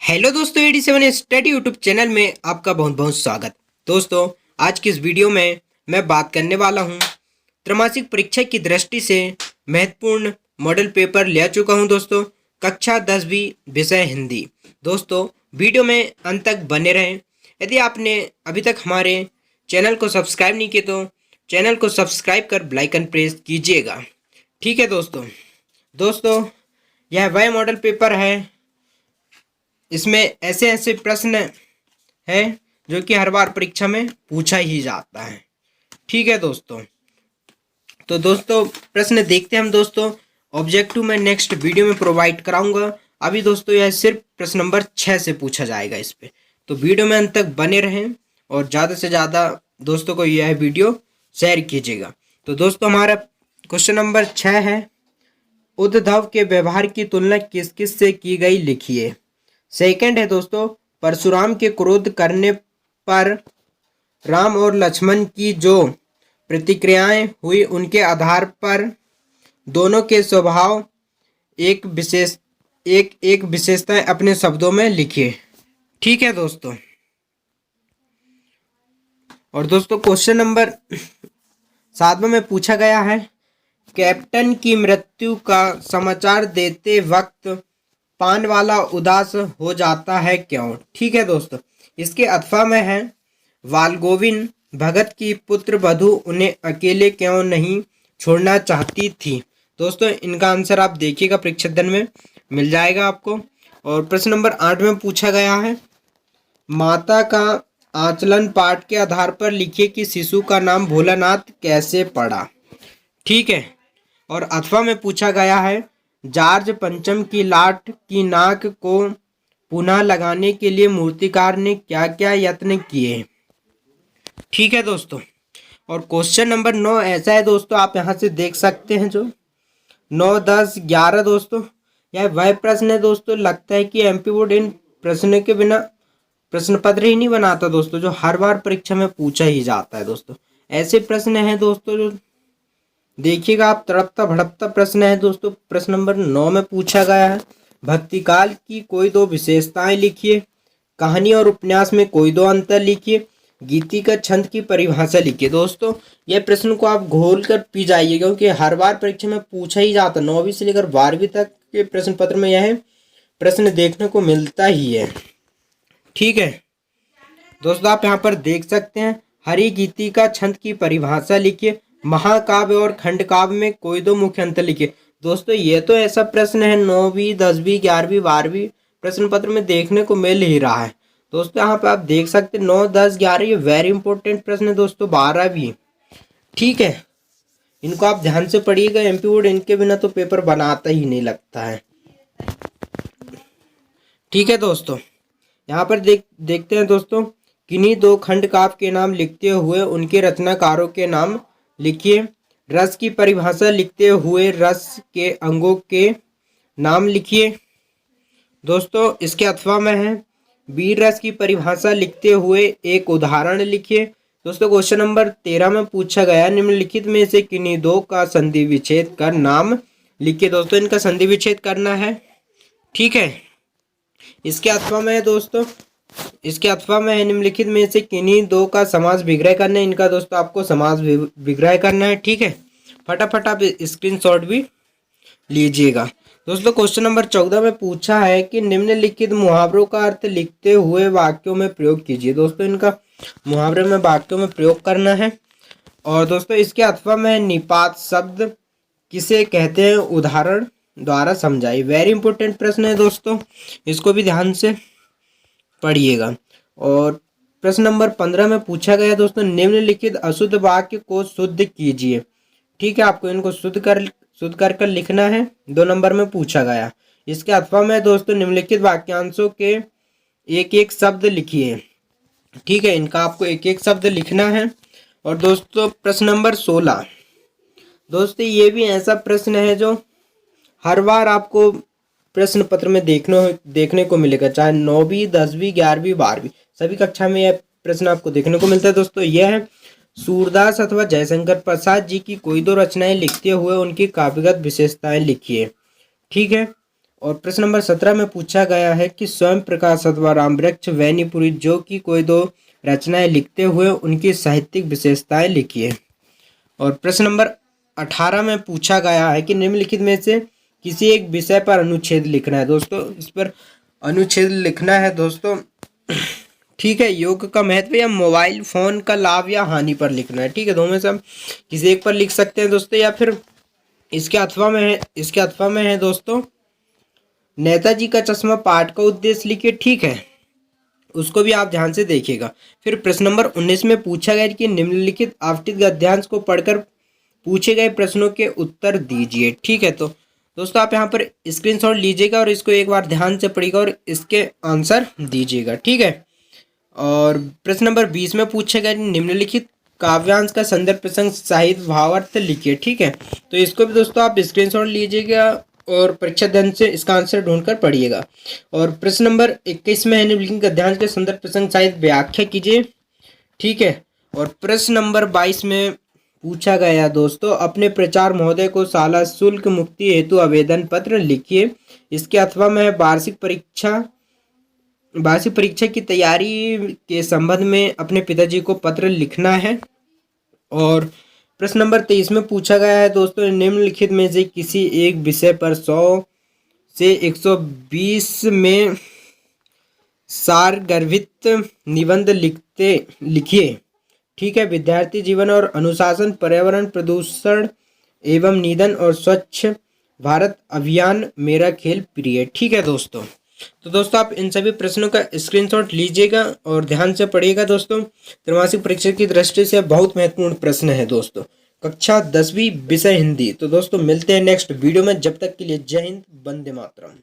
Hello दोस्तों, 87 study YouTube channel में आपका बहुत बहुत स्वागत। दोस्तों, आज की इस वीडियो में मैं बात करने वाला हूं त्रैमासिक परीक्षा की दृष्टि से महत्वपूर्ण मॉडल पेपर ले चुका हूं दोस्तों, कक्षा 10वीं विषय हिंदी। दोस्तों, वीडियो में अंत तक बने रहें। यदि आपने अभी तक हमारे चैनल को सब्सक्राइब नहीं किया तो चैनल को सब्सक्राइब कर बेल आइकन प्रेस कीजिएगा। ठीक है दोस्तों, यह वह मॉडल पेपर है, इसमें ऐसे ऐसे प्रश्न है जो कि हर बार परीक्षा में पूछा ही जाता है। ठीक है दोस्तों, तो दोस्तों प्रश्न देखते हैं हम। दोस्तों, ऑब्जेक्टिव मैं नेक्स्ट वीडियो में प्रोवाइड कराऊंगा। अभी दोस्तों यह सिर्फ प्रश्न नंबर 6 से पूछा जाएगा इस पे, तो वीडियो में अंत तक बने रहें और ज़्यादा से ज़्यादा दोस्तों को यह वीडियो शेयर कीजिएगा। तो दोस्तों, हमारा क्वेश्चन नंबर 6 है, उद्धव के व्यवहार की तुलना किस किस से की गई लिखिए। सेकंड है दोस्तों, परशुराम के क्रोध करने पर राम और लक्ष्मण की जो प्रतिक्रियाएं हुई उनके आधार पर दोनों के स्वभाव एक विशेषताएं अपने शब्दों में लिखिए। ठीक है दोस्तों, और दोस्तों क्वेश्चन नंबर 7 में पूछा गया है, कैप्टन की मृत्यु का समाचार देते वक्त पान वाला उदास हो जाता है क्यों। ठीक है दोस्तों, इसके अथवा में है, वालगोविंद भगत की पुत्र वधु उन्हें अकेले क्यों नहीं छोड़ना चाहती थी। दोस्तों, इनका आंसर आप देखिएगा, परीक्षा दिन में मिल जाएगा आपको। और प्रश्न नंबर 8 में पूछा गया है, माता का आंचलन पाठ के आधार पर लिखिए कि शिशु का नाम भोलानाथ कैसे पड़ा। ठीक है, और अथवा में पूछा गया है, जॉर्ज पंचम की लाट की नाक को पुनः लगाने के लिए मूर्तिकार ने क्या क्या यत्न किए। ठीक है दोस्तों, और क्वेश्चन नंबर 9 ऐसा है दोस्तों, आप यहां से देख सकते हैं, जो 9, 10, 11 दोस्तों, यह वह प्रश्न है दोस्तों, लगता है कि एमपी बोर्ड इन प्रश्न के बिना प्रश्न पत्र ही नहीं बनाता दोस्तों, जो हर बार परीक्षा में पूछा ही जाता है दोस्तों। ऐसे प्रश्न हैं दोस्तों, जो देखिएगा आप, तड़पता भड़पता प्रश्न है दोस्तों। प्रश्न नंबर 9 में पूछा गया है, भक्तिकाल की कोई दो विशेषताएं लिखिए, कहानी और उपन्यास में कोई दो अंतर लिखिए, गीति का छंद की परिभाषा लिखिए। दोस्तों, यह प्रश्न को आप घोल कर पी जाइए, क्योंकि हर बार परीक्षा में पूछा ही जाता, 9वीं से लेकर 12वीं तक के प्रश्न पत्र में यह प्रश्न देखने को मिलता ही है। ठीक है दोस्तों, आप यहाँ पर देख सकते हैं, हरि गीति का छंद की परिभाषा लिखिए, महाकाव्य और खंड काव्य में कोई दो मुख्य अंतर लिखिए। दोस्तों, ये तो ऐसा प्रश्न है 9वीं 10वीं 11वीं 12वीं प्रश्न पत्र में देखने को मिल ही रहा है दोस्तों। यहाँ पे आप देख सकते हैं 9, 10, 11 ये वेरी इंपॉर्टेंट प्रश्न है दोस्तों, 12 भी। ठीक है, इनको आप ध्यान से पढ़िएगा, एमपी बोर्ड इनके बिना तो पेपर बनाता ही नहीं लगता है। ठीक है दोस्तों, यहाँ पर देखते हैं दोस्तों, किन्हीं दो खंड काव्य के नाम लिखते हुए उनके रचनाकारों के नाम लिखिए, रस की परिभाषा लिखते हुए रस के अंगों के नाम लिखिए। दोस्तों, इसके अथवा में है, वीर रस की परिभाषा लिखते हुए एक उदाहरण लिखिए। दोस्तों, क्वेश्चन नंबर 13 में पूछा गया, निम्नलिखित में से किन्हीं दो का संधि विच्छेद कर नाम लिखिए। दोस्तों, इनका संधि विच्छेद करना है। ठीक है, इसके अथवा में है दोस्तों, इसके अथवा में है, निम्नलिखित में से किन्हीं दो का समास विग्रह करना है। इनका दोस्तों आपको समास विग्रह करना है। ठीक है, फटाफट आप स्क्रीनशॉट भी लीजिएगा। दोस्तों, क्वेश्चन नंबर 14 में पूछा है कि निम्नलिखित मुहावरों का अर्थ लिखते हुए वाक्यों में प्रयोग कीजिए। दोस्तों, इनका मुहावरे में वाक्यों में प्रयोग करना है। और दोस्तों, इसके अथवा में निपात शब्द किसे कहते हैं, उदाहरण द्वारा समझाइए। वेरी इंपॉर्टेंट प्रश्न है दोस्तों, इसको भी ध्यान से पढ़िएगा। और प्रश्न नंबर 15 में पूछा गया दोस्तों, निम्नलिखित अशुद्ध वाक्य को शुद्ध कीजिए। ठीक है, आपको इनको शुद्ध कर लिखना है। 2 नंबर में पूछा गया, इसके अथवा में दोस्तों, निम्नलिखित वाक्यांशों के एक एक शब्द लिखिए। ठीक है, इनका आपको एक एक शब्द लिखना है। और दोस्तों, प्रश्न नंबर 16 दोस्तों, ये भी ऐसा प्रश्न है जो हर बार आपको प्रश्न पत्र में देखने को मिलेगा, चाहे 9वीं 10वीं 11वीं 12वीं सभी कक्षा में यह प्रश्न आपको देखने को मिलता है। दोस्तों, यह है, सूरदास अथवा जयशंकर प्रसाद जी की कोई दो रचनाएं लिखते हुए उनकी काव्यगत विशेषताएं लिखिए। ठीक है, और प्रश्न नंबर 17 में पूछा गया है कि स्वयं प्रकाश अथवा रामवृक्ष वैनीपुरी जो कि कोई दो रचनाएं लिखते हुए उनकी साहित्यिक विशेषताएं लिखिए। और प्रश्न नंबर 18 में पूछा गया है कि निम्नलिखित में से किसी एक विषय पर अनुच्छेद लिखना है। दोस्तों इस पर अनुच्छेद लिखना है दोस्तों, ठीक है। योग का महत्व या मोबाइल फोन का लाभ या हानि पर लिखना है, ठीक है। दोनों में से हम किसी एक पर लिख सकते हैं दोस्तों, या फिर इसके अथवा में है दोस्तों नेताजी का चश्मा पाठ का उद्देश्य लिखिए, ठीक है। उसको भी आप ध्यान से देखिएगा। फिर प्रश्न नंबर 19 में पूछा गया कि निम्नलिखित आवृत्त गद्यांश को पढ़कर पूछे गए प्रश्नों के उत्तर दीजिए, ठीक है। तो दोस्तों आप यहाँ पर स्क्रीनशॉट लीजिएगा और इसको एक बार ध्यान से पढ़िएगा और इसके आंसर दीजिएगा, ठीक है। और प्रश्न नंबर 20 में पूछा गया निम्नलिखित काव्यांश का संदर्भ प्रसंग साहित्य भावार्थ लिखिए, ठीक है। तो इसको भी दोस्तों आप स्क्रीनशॉट लीजिएगा और परीक्षा ध्यान से इसका आंसर ढूंढकर पढ़िएगा। और प्रश्न नंबर 21 में है निम्नलिखित गद्यांश के संदर्भ प्रसंग साहित्य व्याख्या कीजिए, ठीक है। और प्रश्न नंबर 22 में पूछा गया दोस्तों अपने प्रचार महोदय को शाला शुल्क मुक्ति हेतु आवेदन पत्र लिखिए। इसके अथवा में वार्षिक परीक्षा की तैयारी के संबंध में अपने पिताजी को पत्र लिखना है। और प्रश्न नंबर 23 में पूछा गया है दोस्तों निम्नलिखित में से किसी एक विषय पर 100 से 120 में सारगर्भित निबंध लिखिए, ठीक है। विद्यार्थी जीवन और अनुशासन, पर्यावरण प्रदूषण एवं निधन और स्वच्छ भारत अभियान, मेरा खेल प्रिय, ठीक है दोस्तों। तो दोस्तों आप इन सभी प्रश्नों का स्क्रीनशॉट लीजिएगा और ध्यान से पढ़िएगा दोस्तों। त्रैमासिक परीक्षा की दृष्टि से बहुत महत्वपूर्ण प्रश्न है दोस्तों। कक्षा 10वीं विषय हिंदी। तो दोस्तों मिलते हैं नेक्स्ट वीडियो में, जब तक के लिए जय हिंद, वंदे मातरम।